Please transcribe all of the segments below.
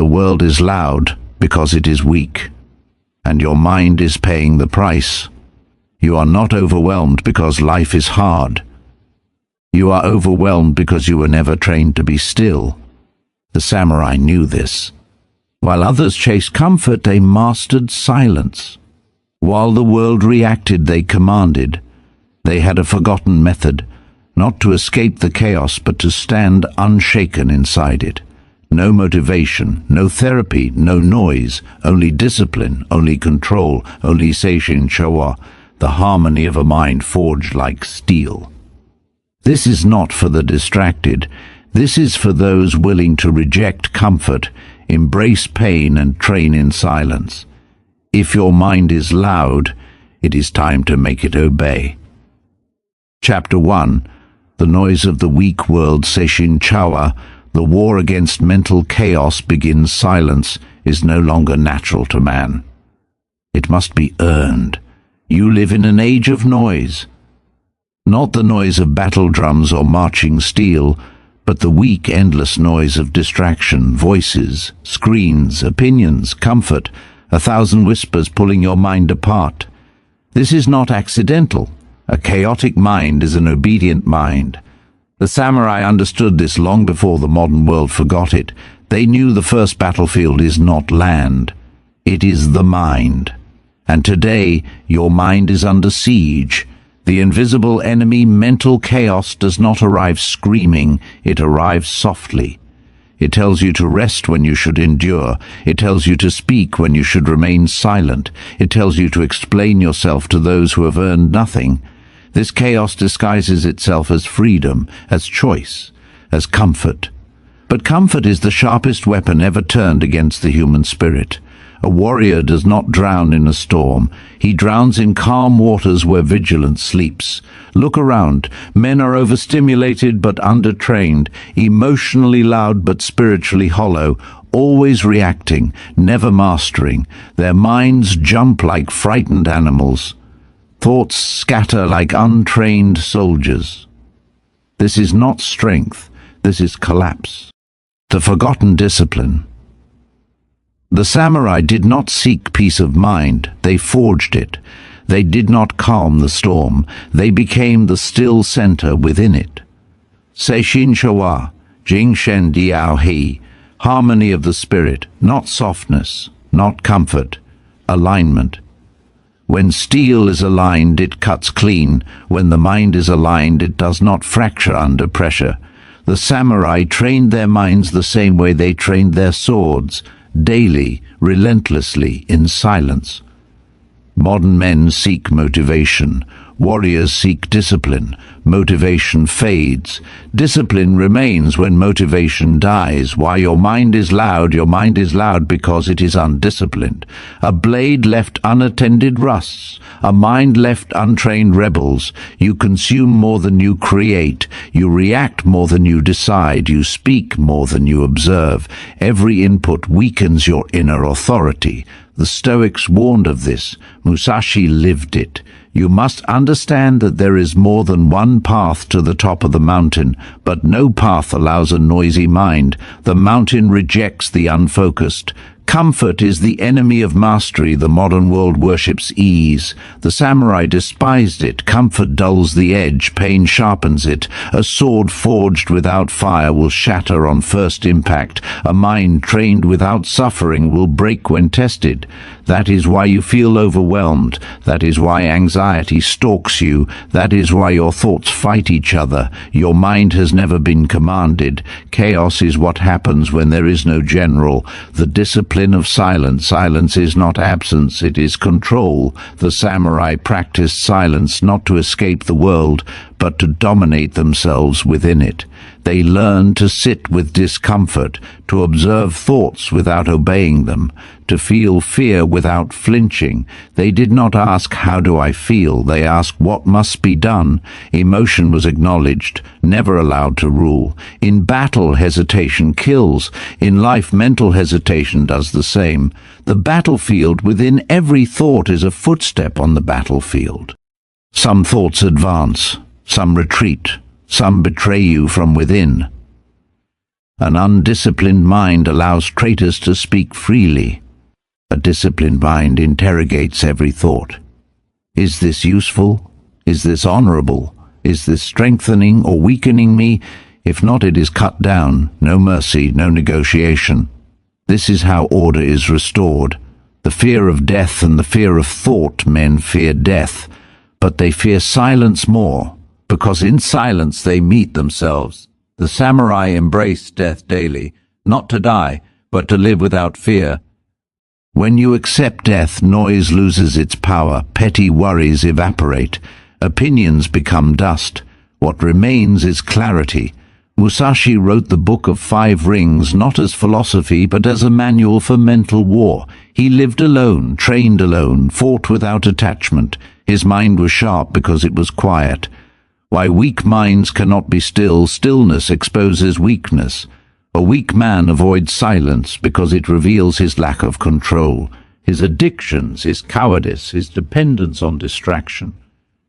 The world is loud because it is weak, and your mind is paying the price. You are not overwhelmed because life is hard. You are overwhelmed because you were never trained to be still. The samurai knew this. While others chased comfort, they mastered silence. While the world reacted, they commanded. They had a forgotten method, not to escape the chaos, but to stand unshaken inside it. No motivation, no therapy, no noise, only discipline, only control, only Seishin Chōwa, the harmony of a mind forged like steel. This is not for the distracted. This is for those willing to reject comfort, embrace pain, and train in silence. If your mind is loud, it is time to make it obey. Chapter 1. The noise of the weak world. Seishin Chōwa. The war against mental chaos begins. Silence is no longer natural to man. It must be earned. You live in an age of noise. Not the noise of battle drums or marching steel, but the weak, endless noise of distraction, voices, screens, opinions, comfort, 1,000 whispers pulling your mind apart. This is not accidental. A chaotic mind is an obedient mind. The samurai understood this long before the modern world forgot it. They knew the first battlefield is not land. It is the mind. And today, your mind is under siege. The invisible enemy, mental chaos, does not arrive screaming. It arrives softly. It tells you to rest when you should endure. It tells you to speak when you should remain silent. It tells you to explain yourself to those who have earned nothing. This chaos disguises itself as freedom, as choice, as comfort. But comfort is the sharpest weapon ever turned against the human spirit. A warrior does not drown in a storm. He drowns in calm waters where vigilance sleeps. Look around. Men are overstimulated but undertrained, emotionally loud but spiritually hollow, always reacting, never mastering. Their minds jump like frightened animals. Thoughts scatter like untrained soldiers. This is not strength. This is collapse. The forgotten discipline. The samurai did not seek peace of mind, they forged it. They did not calm the storm, they became the still center within it. Seishin Chōwa, Jingshen Diao He, harmony of the spirit, not softness, not comfort, alignment. When steel is aligned, it cuts clean. When the mind is aligned, it does not fracture under pressure. The samurai trained their minds the same way they trained their swords, daily, relentlessly, in silence. Modern men seek motivation. Warriors seek discipline. Motivation fades. Discipline remains when motivation dies. Why your mind is loud? Your mind is loud because it is undisciplined. A blade left unattended rusts. A mind left untrained rebels. You consume more than you create. You react more than you decide. You speak more than you observe. Every input weakens your inner authority. The Stoics warned of this. Musashi lived it. You must understand that there is more than one path to the top of the mountain, but no path allows a noisy mind. The mountain rejects the unfocused. Comfort is the enemy of mastery. The modern world worships ease. The samurai despised it. Comfort dulls the edge. Pain sharpens it. A sword forged without fire will shatter on first impact. A mind trained without suffering will break when tested. That is why you feel overwhelmed. That is why anxiety stalks you. That is why your thoughts fight each other. Your mind has never been commanded. Chaos is what happens when there is no general. The discipline of silence. Silence is not absence, it is control. The samurai practiced silence not to escape the world, but to dominate themselves within it. They learned to sit with discomfort, to observe thoughts without obeying them, to feel fear without flinching. They did not ask, "How do I feel?" They asked, "What must be done?" Emotion was acknowledged, never allowed to rule. In battle, hesitation kills. In life, mental hesitation does the same. The battlefield within every thought is a footstep on the battlefield. Some thoughts advance, some retreat, some betray you from within. An undisciplined mind allows traitors to speak freely. A disciplined mind interrogates every thought. Is this useful? Is this honorable? Is this strengthening or weakening me? If not, it is cut down. No mercy, no negotiation. This is how order is restored. The fear of death and the fear of thought. Men fear death, but they fear silence more, because in silence they meet themselves. The samurai embrace death daily, not to die, but to live without fear. When you accept death, noise loses its power, petty worries evaporate, opinions become dust. What remains is clarity. Musashi wrote the Book of Five Rings not as philosophy but as a manual for mental war. He lived alone, trained alone, fought without attachment. His mind was sharp because it was quiet. Why weak minds cannot be still, stillness exposes weakness. A weak man avoids silence because it reveals his lack of control, his addictions, his cowardice, his dependence on distraction.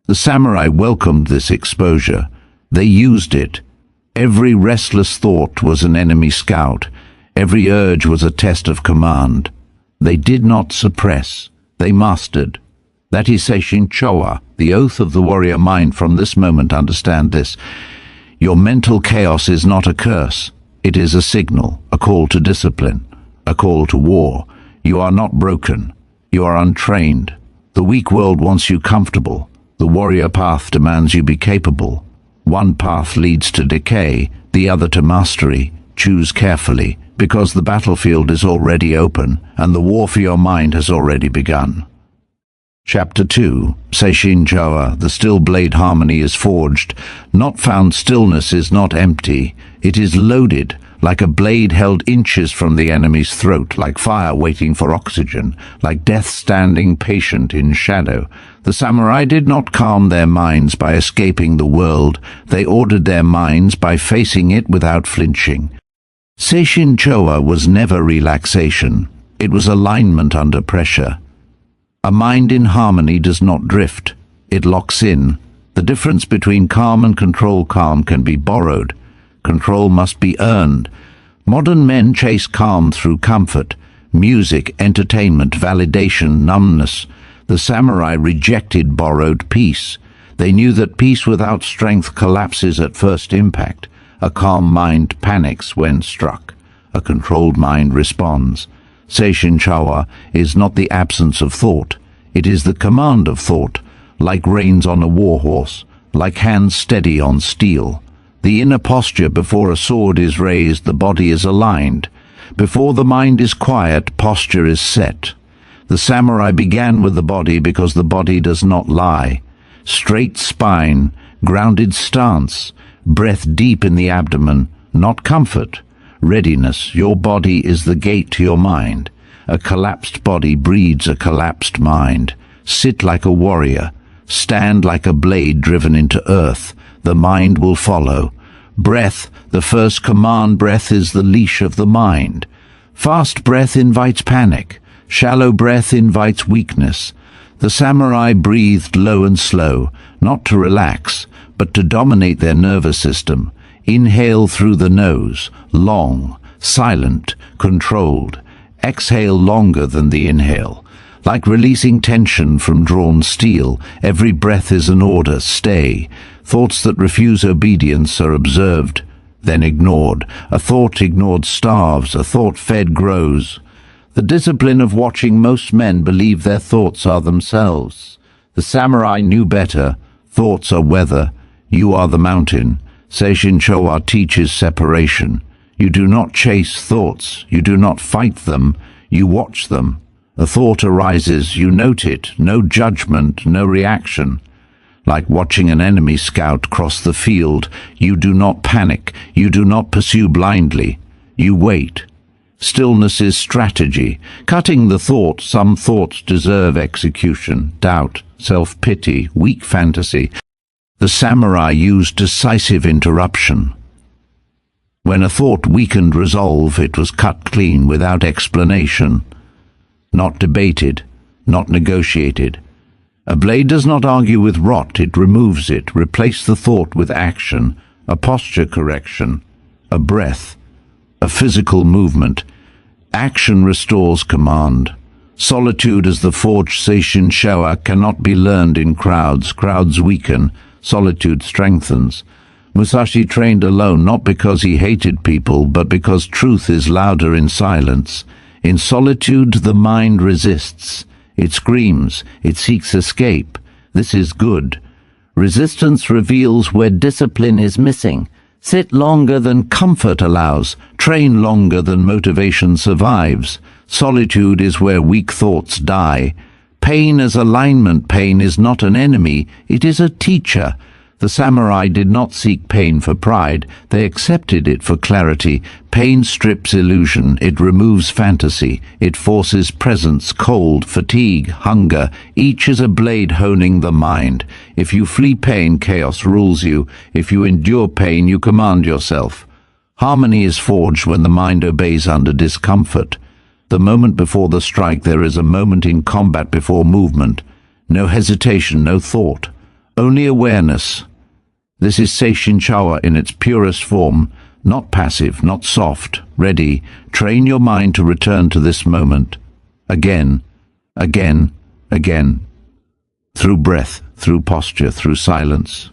The samurai welcomed this exposure. They used it. Every restless thought was an enemy scout. Every urge was a test of command. They did not suppress. They mastered. That is Seishin Chōwa, the oath of the warrior mind. From this moment, understand this. Your mental chaos is not a curse. It is a signal, a call to discipline, a call to war. You are not broken. You are untrained. The weak world wants you comfortable. The warrior path demands you be capable. One path leads to decay, the other to mastery. Choose carefully, because the battlefield is already open, and the war for your mind has already begun. Chapter 2. Seishin Chōwa. The still blade harmony is forged. Not found stillness is not empty. It is loaded, like a blade held inches from the enemy's throat, like fire waiting for oxygen, like death standing patient in shadow. The samurai did not calm their minds by escaping the world. They ordered their minds by facing it without flinching. Seishin Chōwa was never relaxation. It was alignment under pressure. A mind in harmony does not drift. It locks in. The difference between calm and control. Calm can be borrowed. Control must be earned. Modern men chase calm through comfort, music, entertainment, validation, numbness. The samurai rejected borrowed peace. They knew that peace without strength collapses at first impact. A calm mind panics when struck. A controlled mind responds. Seishin Chōwa is not the absence of thought. It is the command of thought, like reins on a war horse, like hands steady on steel. The inner posture before a sword is raised, the body is aligned. Before the mind is quiet, posture is set. The samurai began with the body because the body does not lie. Straight spine, grounded stance, breath deep in the abdomen, not comfort. Readiness. Your body is the gate to your mind. A collapsed body breeds a collapsed mind. Sit like a warrior. Stand like a blade driven into earth. The mind will follow. Breath. The first command breath is the leash of the mind. Fast breath invites panic. Shallow breath invites weakness. The samurai breathed low and slow, not to relax, but to dominate their nervous system. Inhale through the nose, long, silent, controlled. Exhale longer than the inhale. Like releasing tension from drawn steel, every breath is an order. Stay. Thoughts that refuse obedience are observed, then ignored. A thought ignored starves, a thought fed grows. The discipline of watching. Most men believe their thoughts are themselves. The samurai knew better. Thoughts are weather. You are the mountain. Seishin Chōwa teaches separation. You do not chase thoughts. You do not fight them. You watch them. A thought arises. You note it. No judgment, no reaction. Like watching an enemy scout cross the field, you do not panic. You do not pursue blindly. You wait. Stillness is strategy. Cutting the thought. Some thoughts deserve execution. Doubt, self-pity, weak fantasy. The samurai used decisive interruption. When a thought weakened resolve, it was cut clean without explanation. Not debated, not negotiated. A blade does not argue with rot, it removes it. Replace the thought with action, a posture correction, a breath. a physical movement. Action restores command. Solitude as the forged Seishin Chōwa cannot be learned in crowds. Crowds weaken, solitude strengthens. Musashi trained alone not because he hated people, but because truth is louder in silence. In solitude the mind resists. It screams, it seeks escape. This is good. Resistance reveals where discipline is missing. Sit longer than comfort allows. Train longer than motivation survives. Solitude is where weak thoughts die. Pain as alignment. Pain is not an enemy, it is a teacher. The samurai did not seek pain for pride, they accepted it for clarity. Pain strips illusion, it removes fantasy, it forces presence, cold, fatigue, hunger. Each is a blade honing the mind. If you flee pain, chaos rules you. If you endure pain, you command yourself. Harmony is forged when the mind obeys under discomfort. The moment before the strike, there is a moment in combat before movement. No hesitation, no thought. Only awareness. This is Seishin Chōwa in its purest form, not passive, not soft, ready. Train your mind to return to this moment. Again, again, again. Through breath, through posture, through silence.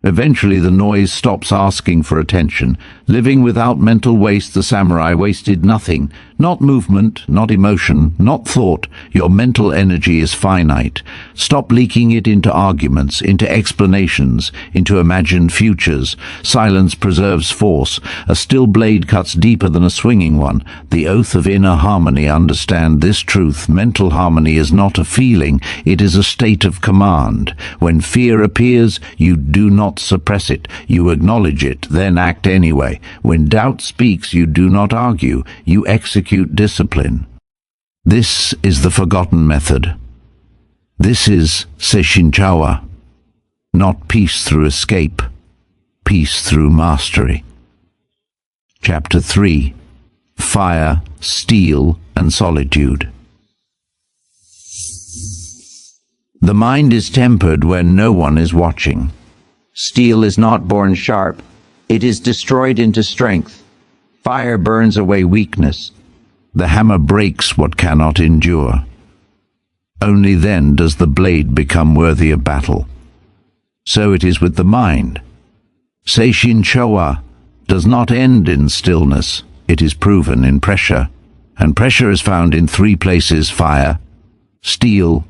Eventually the noise stops asking for attention. Living without mental waste, the samurai wasted nothing. Not movement, not emotion, not thought. Your mental energy is finite. Stop leaking it into arguments, into explanations, into imagined futures. Silence preserves force. A still blade cuts deeper than a swinging one. The oath of inner harmony. Understand this truth. Mental harmony is not a feeling, it is a state of command. When fear appears, you do not suppress it. You acknowledge it, then act anyway. When doubt speaks, you do not argue. You execute discipline. This is the forgotten method. This is Seishin Chōwa. Not peace through escape, peace through mastery. Chapter 3. Fire, Steel, and Solitude. The mind is tempered when no one is watching. Steel is not born sharp. It is destroyed into strength. Fire burns away weakness. The hammer breaks what cannot endure. Only then does the blade become worthy of battle. So it is with the mind. Seishin Chōwa does not end in stillness. It is proven in pressure. And pressure is found in 3 places: fire, steel,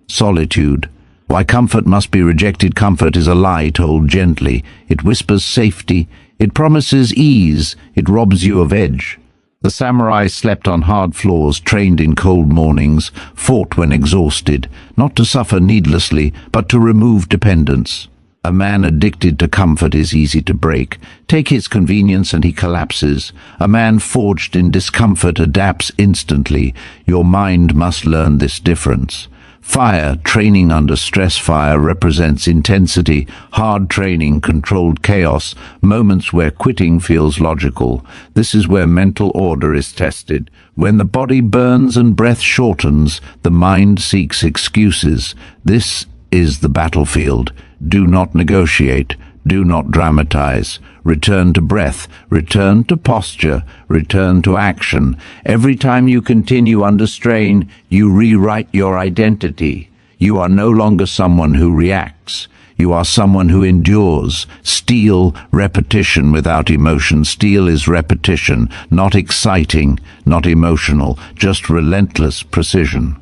solitude. Why comfort must be rejected. Comfort is a lie told gently. It whispers safety. It promises ease. It robs you of edge. The samurai slept on hard floors, trained in cold mornings, fought when exhausted, not to suffer needlessly, but to remove dependence. A man addicted to comfort is easy to break. Take his convenience and he collapses. A man forged in discomfort adapts instantly. Your mind must learn this difference. Fire, training under stress. Fire represents intensity, hard training, controlled chaos, moments where quitting feels logical. This is where mental order is tested. When the body burns and breath shortens, the mind seeks excuses. This is the battlefield. Do not negotiate. Do not dramatize. Return to breath. Return to posture. Return to action. Every time you continue under strain, you rewrite your identity. You are no longer someone who reacts. You are someone who endures. Steel, repetition without emotion. Steel is repetition, not exciting, not emotional, just relentless precision.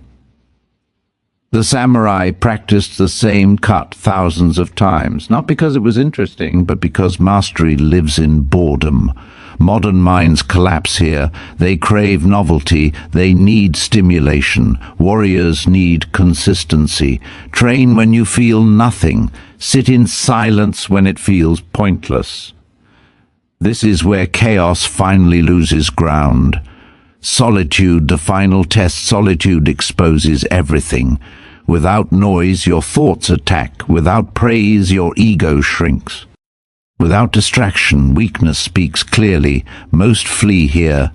The samurai practiced the same cut thousands of times, not because it was interesting, but because mastery lives in boredom. Modern minds collapse here. They crave novelty. They need stimulation. Warriors need consistency. Train when you feel nothing. Sit in silence when it feels pointless. This is where chaos finally loses ground. Solitude, the final test. Solitude exposes everything. Without noise, your thoughts attack. Without praise, your ego shrinks. Without distraction, weakness speaks clearly. Most flee here.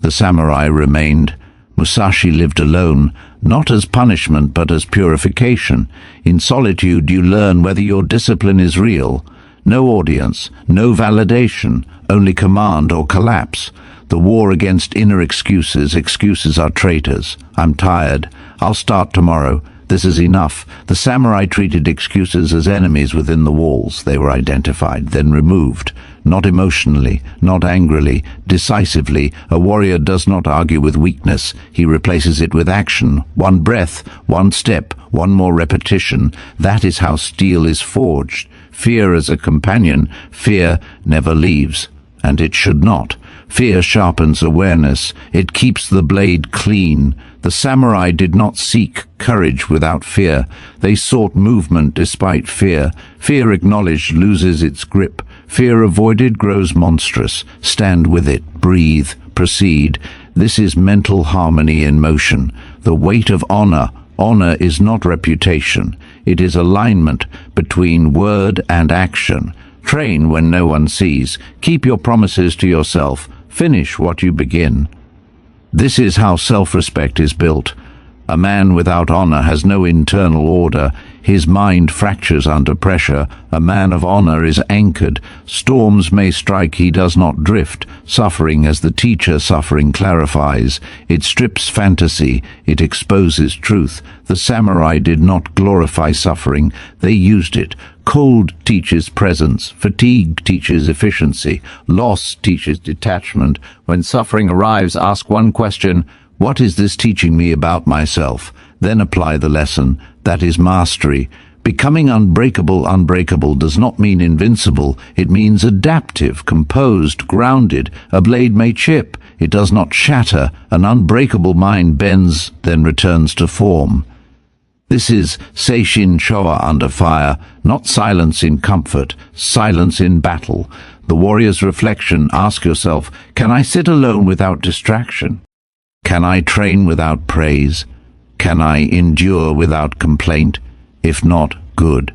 The samurai remained. Musashi lived alone, not as punishment but as purification. In solitude you learn whether your discipline is real. No audience, no validation, only command or collapse. The war against inner excuses. Excuses are traitors. I'm tired. I'll start tomorrow. This is enough. The samurai treated excuses as enemies within the walls. They were identified, then removed. Not emotionally, not angrily, decisively. A warrior does not argue with weakness. He replaces it with action. One breath, one step, one more repetition. That is how steel is forged. Fear as a companion. Fear never leaves, and it should not. Fear sharpens awareness. It keeps the blade clean. The samurai did not seek courage without fear. They sought movement despite fear. Fear acknowledged loses its grip. Fear avoided grows monstrous. Stand with it. Breathe. Proceed. This is mental harmony in motion. The weight of honor. Honor is not reputation. It is alignment between word and action. Train when no one sees. Keep your promises to yourself. Finish what you begin. This is how self-respect is built. A man without honor has no internal order. His mind fractures under pressure. A man of honor is anchored. Storms may strike, he does not drift. Suffering as the teacher, suffering clarifies. It strips fantasy. It exposes truth. The samurai did not glorify suffering. They used it. Cold teaches presence. Fatigue teaches efficiency. Loss teaches detachment. When suffering arrives, ask one question: what is this teaching me about myself? Then apply the lesson. That is mastery. Becoming unbreakable. Unbreakable does not mean invincible. It means adaptive, composed, grounded. A blade may chip. It does not shatter. An unbreakable mind bends, then returns to form. This is Seishin Chōwa under fire, not silence in comfort, silence in battle. The warrior's reflection. Ask yourself, can I sit alone without distraction? Can I train without praise? Can I endure without complaint? If not, good.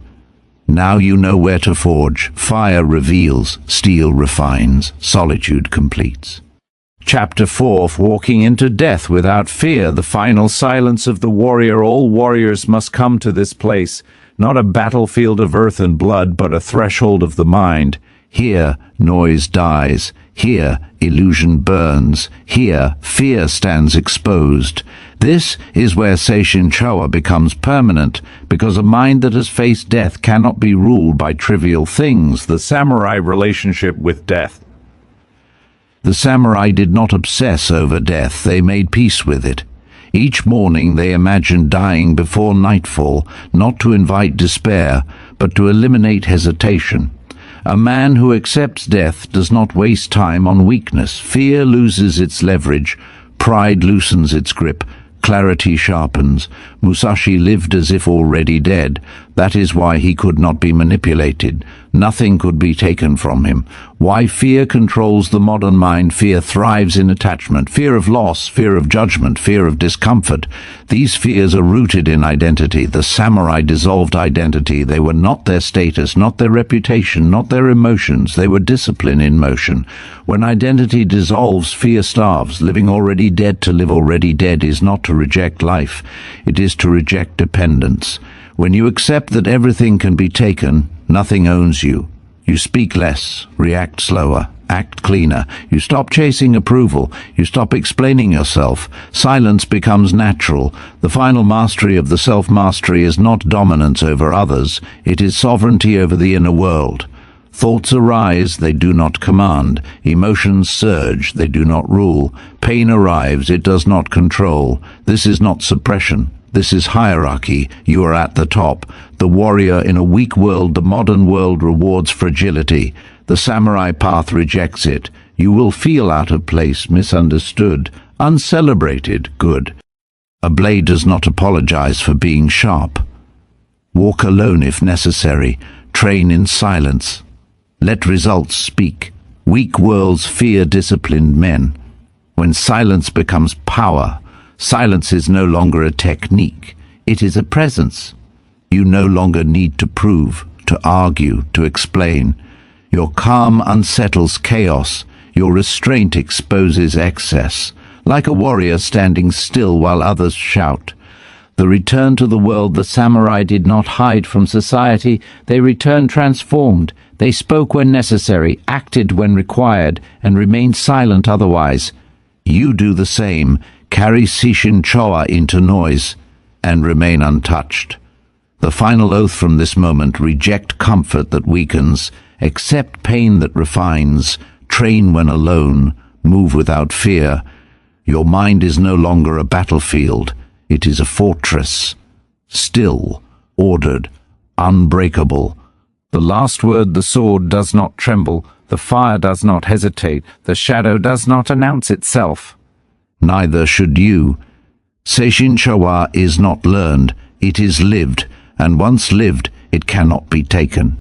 Now you know where to forge. Fire reveals, steel refines, solitude completes. Chapter 4. Walking into death without fear. The final silence of the warrior. All warriors must come to this place, not a battlefield of earth and blood, but a threshold of the mind. Here noise dies. Here illusion burns. Here fear stands exposed. This is where Seishin Chōwa becomes permanent, because a mind that has faced death cannot be ruled by trivial things. The samurai relationship with death. The samurai did not obsess over death. They made peace with it. Each morning they imagined dying before nightfall, not to invite despair, but to eliminate hesitation. A man who accepts death does not waste time on weakness. Fear loses its leverage. Pride loosens its grip. Clarity sharpens. Musashi lived as if already dead. That is why he could not be manipulated. Nothing could be taken from him. Why fear controls the modern mind. Fear thrives in attachment. Fear of loss, fear of judgment, fear of discomfort. These fears are rooted in identity. The samurai dissolved identity. They were not their status, not their reputation, not their emotions. They were discipline in motion. When identity dissolves, fear starves. Living already dead. To live already dead is not to reject life. It is to reject dependence. When you accept that everything can be taken, nothing owns you. You speak less, react slower, act cleaner. You stop chasing approval. You stop explaining yourself. Silence becomes natural. The final mastery of the self-mastery is not dominance over others. It is sovereignty over the inner world. Thoughts arise, they do not command. Emotions surge, they do not rule. Pain arrives, it does not control. This is not suppression. This is hierarchy. You are at the top. The warrior in a weak world. The modern world rewards fragility. The samurai path rejects it. You will feel out of place, misunderstood, uncelebrated. Good. A blade does not apologize for being sharp. Walk alone if necessary. Train in silence. Let results speak. Weak worlds fear disciplined men. When silence becomes power, silence is no longer a technique. It is a presence. You no longer need to prove, to argue, to explain. Your calm unsettles chaos. Your restraint exposes excess. Like a warrior standing still while others shout. The return to the world. The samurai did not hide from society. They returned transformed. They spoke when necessary, acted when required, and remained silent otherwise. You do the same, carry Seishin Chōwa into noise, and remain untouched. The final oath from this moment: reject comfort that weakens, accept pain that refines, train when alone, move without fear. Your mind is no longer a battlefield, it is a fortress, still, ordered, unbreakable. The last word: the sword does not tremble, the fire does not hesitate, the shadow does not announce itself. Neither should you. Seishin Chōwa is not learned, it is lived, and once lived, it cannot be taken.